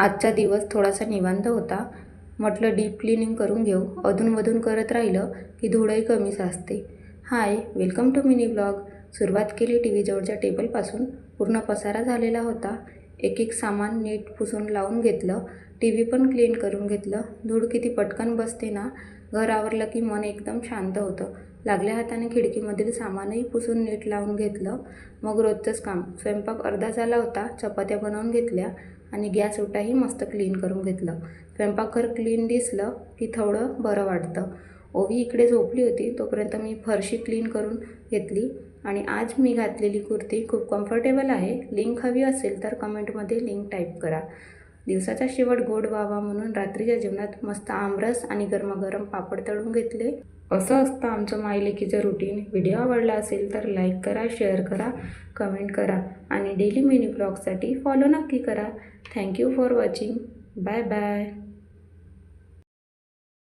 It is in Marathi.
आजचा दिवस थोडासा निवांत होता. म्हटलं डीप क्लिनिंग करून घेऊ. अधूनमधून करत राहिलं की धूळही कमी साचते. हाय, वेलकम टू मिनी ब्लॉग. सुरुवात केली टी व्ही जवळच्या टेबलपासून. पूर्ण पसारा झालेला होता. एक एक सामान नीट पुसून लावून घेतलं. टी व्ही पण क्लीन करून घेतलं. धूळ किती पटकन बसते ना. घर आवरलं की मन एकदम शांत होतं. लागल्या हाताने खिडकीमधील सामानही पुसून नीट लावून घेतलं. मग रोजचंच काम. स्वयंपाक अर्धा झाला होता. चपात्या बनवून घेतल्या आणि गॅस ओटाही मस्त क्लीन करून घेतलं. स्वयंपाकघर क्लीन दिसलं की थोडं बरं वाटतं. ओवी इकडे झोपली होती. तोपर्यंत मी फरशी क्लीन करून घेतली. आणि आज मी घातलेली कुर्ती खूप कम्फर्टेबल आहे. लिंक हवी असेल तर कमेंटमध्ये लिंक टाईप करा. दिवसाचा शेवट गोड व्हावा म्हणून रात्रीच्या जेवणात मस्त आमरस आणि गरमागरम पापड तळून घेतले. असं असतं आमचं मायलेकीचं रुटीन. व्हिडिओ आवडला असेल तर लाईक करा, शेअर करा, कमेंट करा आणि डेली मिनी ब्लॉगसाठी फॉलो नक्की करा. Thank you for watching. Bye bye.